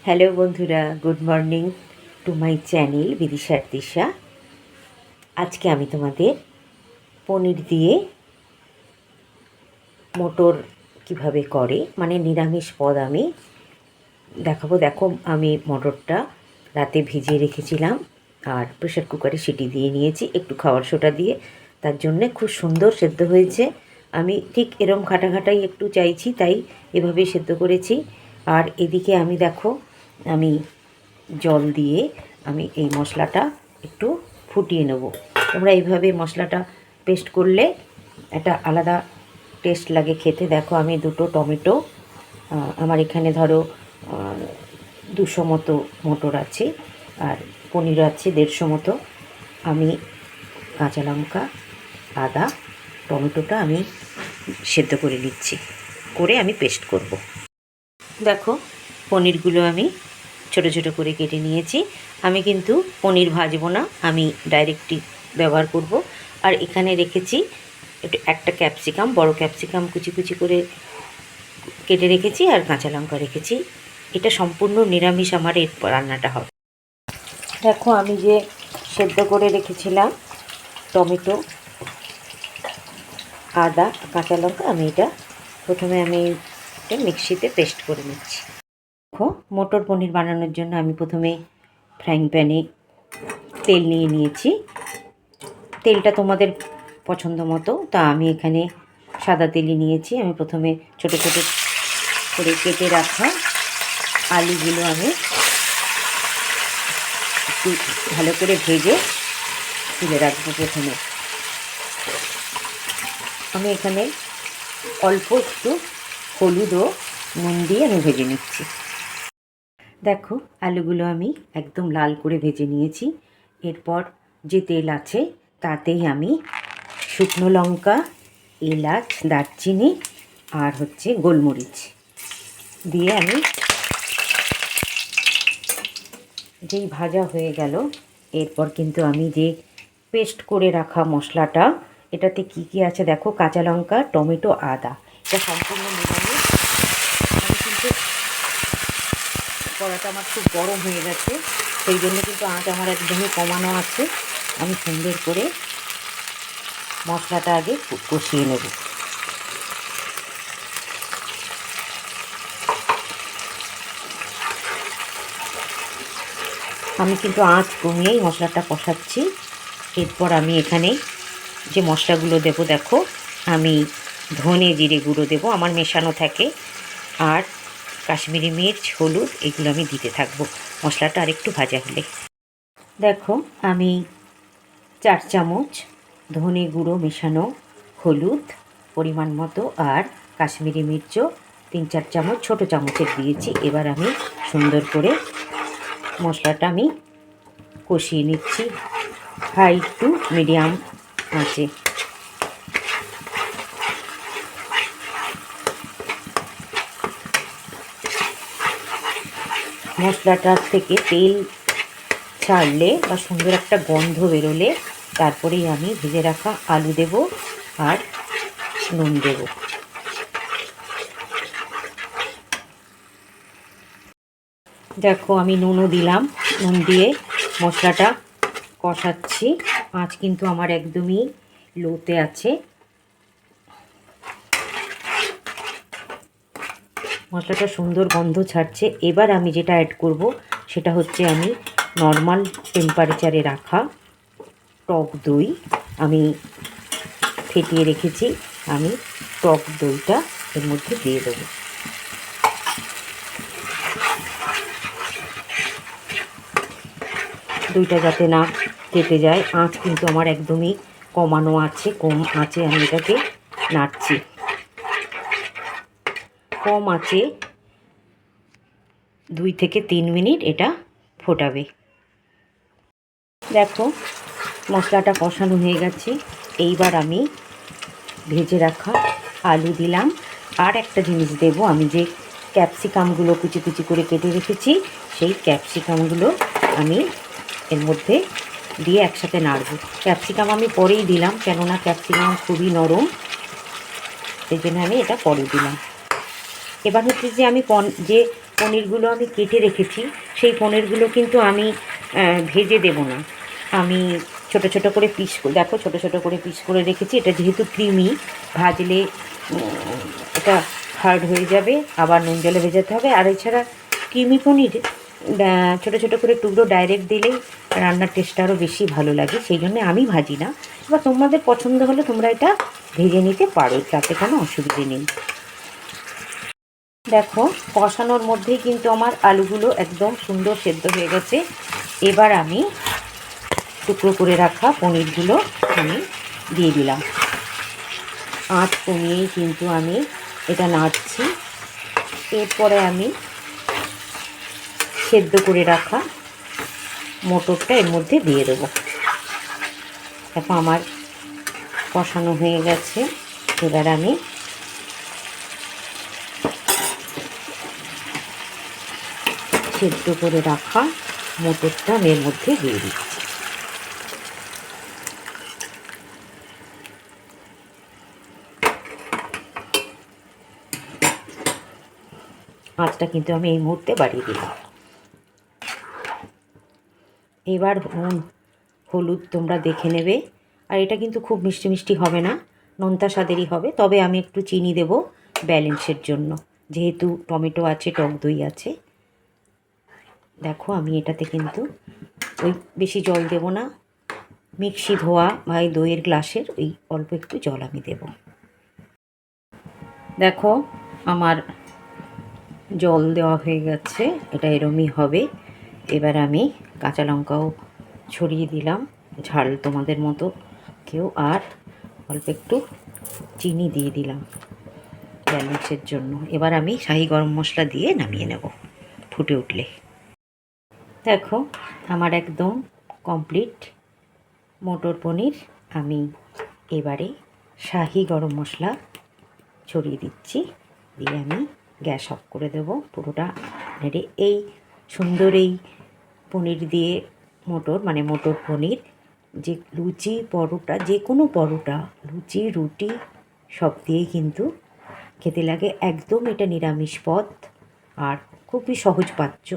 Hello বন্ধুরা, good morning to my channel বিদিশার দিশা। আজকে আমি তোমাদের পনির দিয়ে মটর কিভাবে করে মানে নিরামিষ পদ আমি দেখাবো। দেখো, আমি মটরটা রাতে ভিজিয়ে রেখেছিলাম আর প্রেশার কুকারে সিটি দিয়ে নিয়েছি একটু খাবার সোডা দিয়ে। তার জন্যে খুব সুন্দর সেদ্ধ হয়েছে। আমি ঠিক এরম ঘাটাঘাটাই একটু চাইছি, তাই এভাবেই সেদ্ধ করেছি। আর এদিকে আমি দেখো, আমি জল দিয়ে আমি এই মশলাটা একটু ফুটিয়ে নেব। তোমরা এইভাবে মশলাটা পেস্ট করলে একটা আলাদা টেস্ট লাগে খেতে। দেখো, আমি দুটো টমেটো, আমার এখানে ধরো 200 মতো মটর আছে আর পনির আছে 150 মতো। আমি কাঁচা লঙ্কা, আদা, টমেটোটা আমি সেদ্ধ করে নিচ্ছি, করে আমি পেস্ট করব। দেখো, পনিরগুলো আমি ছোট ছোট করে কেটে নিয়েছি। আমি কিন্তু পনির ভাজবো না, আমি ডাইরেক্টই ব্যবহার করব। আর এখানে রেখেছি একটা ক্যাপসিকাম, বড় ক্যাপসিকাম কুচি কুচি করে কেটে রেখেছি, আর কাঁচা লঙ্কা রেখেছি। এটা সম্পূর্ণ নিরামিষ আমার এই রান্নাটা হবে। দেখো, আমি যে সেদ্ধ করে রেখেছিলাম টমেটো, আদা, কাঁচা লঙ্কা, আমি এটা প্রথমে এটা মিক্সিতে পেস্ট করে নিচ্ছি। দেখো, মটর পনির বানানোর জন্য আমি প্রথমে ফ্রাইং প্যানে তেল নিয়ে নিয়েছি। তেলটা তোমাদের পছন্দ মতো, তা আমি এখানে সাদা তেলই নিয়েছি। আমি প্রথমে ছোট ছোট করে কেটে রাখা আলুগুলো আমি একটু ভালো করে ভেজে তুলে রাখবো। প্রথমে আমি এখানে অল্প একটু হলুদ ও নুন দিয়ে আমি ভেজে নিচ্ছি। দেখো, আলুগুলো আমি একদম লাল করে ভেজে নিয়েছি। এরপর যে তেল আছে তাতেই আমি শুকনো লঙ্কা, এলাচ, দারচিনি আর গোলমরিচ দিয়ে আমি যেই ভাজা হয়ে গেল, এরপর কিন্তু আমি যে পেস্ট করে রাখা মশলাটা, এটাতে কি কি আছে দেখো, কাঁচা লঙ্কা, টমেটো, আদা, এটা সম্পূর্ণ নিরামিষ। আমি কিন্তু কড়াটা আমার খুব গরম হয়ে গেছে, সেই জন্য কিন্তু আঁচ আমার একদমই কমানো আছে। আমি সুন্দর করে মশলাটা আগে কষিয়ে নেব। আমি কিন্তু আঁচ কমিয়েই মশলাটা কষাচ্ছি। এরপর আমি এখানে যে মশলাগুলো দেবো, দেখো, আমি ধনে জিরে গুঁড়ো দেবো, আমার মেশানো থাকে, আর কাশ্মীরি মির্চ, হলুদ, এগুলো আমি দিতে থাকবো মশলাটা আর একটু ভাজা হলে। দেখো, আমি 4 চামচ ধনে গুঁড়ো মেশানো, হলুদ পরিমাণ মতো, আর কাশ্মীরি মির্চও 3-4 চামচ ছোটো চামচের দিয়েছি। এবার আমি সুন্দর করে মশলাটা আমি কষিয়ে নিচ্ছি হাই টু মিডিয়াম আঁচে। মশলাটার থেকে তেল ছাড়লে বা সুন্দর একটা গন্ধ বেরোলে তারপরেই আমি ভেজে রাখা আলু দেব আর নুন দেব। দেখো, আমি নুনও দিলাম, নুন দিয়ে মশলাটা কষাচ্ছি। আঁচ কিন্তু আমার একদমই লোতে আছে। মশলাটা সুন্দর গন্ধ ছাড়ছে। এবার আমি যেটা অ্যাড করব সেটা হচ্ছে আমি নর্মাল টেম্পারেচারে রাখা টক দই আমি ফেটিয়ে রেখেছি। আমি টক দইটা এর মধ্যে দিয়ে দেবো। দইটা যাতে না কেটে যায়, আঁচ কিন্তু আমার একদমই কমানো আছে, কম আঁচে আমি এটাকে নাড়ছি। কম আঁচে 2 থেকে 3 মিনিট এটা ফোটাবে। দেখো, মশলাটা কষানো হয়ে গেছে। এইবার আমি ভেজে রাখা আলু দিলাম। আর একটা জিনিস দেব, আমি যে ক্যাপসিকামগুলো কুচি কুচি করে কেটে রেখেছি, সেই ক্যাপসিকামগুলো আমি এর মধ্যে দিয়ে একসাথে নাড়ব। ক্যাপসিকাম আমি পরেই দিলাম, কেননা ক্যাপসিকাম খুবই নরম, সেই জন্য আমি এটা পরে দিলাম। এবার যে আমি যে পনিরগুলো আমি কেটে রেখেছি, সেই পনিরগুলো কিন্তু আমি ভেজে দেব না। আমি ছোট ছোট করে পিস, দেখো ছোট ছোট করে পিস করে রেখেছি। এটা যেহেতু ক্রিমি, ভাজলে এটা হার্ড হয়ে যাবে, আবার নুন জলে ভেজাতে হবে। আর এছাড়া ক্রিমি পনির ছোটো ছোটো করে টুকরো ডাইরেক্ট দিলেই রান্নার টেস্টটা আরও বেশি ভালো লাগে, সেই জন্য আমি ভাজি না। এবার তোমাদের পছন্দ হলে তোমরা এটা ভেজে নিতে পারো, তাতে কোনো অসুবিধে নেই। দেখো কষানোর মধ্যেই কিন্তু আমার আলুগুলো একদম সুন্দর সেদ্ধ হয়ে গেছে। এবার আমি টুকরো করে রাখা পনিরগুলো আমি দিয়ে দিলাম। আঁচ কমিয়েই কিন্তু আমি এটা নাড়ছি। এরপরে আমি সেদ্ধ করে রাখা মটরটা এর মধ্যে দিয়ে দেবো। দেখো আমার কষানো হয়ে গেছে। এবার আমি সেদ্ধ করে রাখা মটরটা এর মধ্যে দিয়ে দিচ্ছি। আঁচটা কিন্তু আমি এই মুহূর্তে বাড়িয়ে দিলাম। এবার নুন হলুদ তোমরা দেখে নেবে। আর এটা কিন্তু খুব মিষ্টি মিষ্টি হবে না, নোনতা স্বাদেরই হবে। তবে আমি একটু চিনি দেব ব্যালেন্সের জন্য, যেহেতু টমেটো আছে, টক দই আছে। দেখো আমি এটাতে কিন্তু ওই বেশি জল দেব না, মিক্সি ধোয়া বা এই দইয়ের গ্লাসের ওই অল্প একটু জল আমি দেব। দেখো আমার জল দেওয়া হয়ে গেছে, এটা এরমই হবে। এবার আমি কাঁচা লঙ্কাও ছড়িয়ে দিলাম, ঝাল তোমাদের মতো কেউ। আর অল্প একটু চিনি দিয়ে দিলাম ব্যালেন্সের জন্য। এবার আমি শাহি গরম মশলা দিয়ে নামিয়ে নেব ফুটে উঠলে। দেখো আমার একদম কমপ্লিট মটর পনির। আমি এবারে শাহি গরম মশলা ছড়িয়ে দিচ্ছি, দিয়ে আমি গ্যাস অফ করে দেব পুরোটা নেড়ে। এই সুন্দর এই পনির দিয়ে মটর, মানে মটর পনির, যে লুচি পরোটা, যে কোনো পরোটা, লুচি রুটি সব দিয়েই কিন্তু খেতে লাগে। একদম এটা নিরামিষ পদ আর খুবই সহজপাচ্য।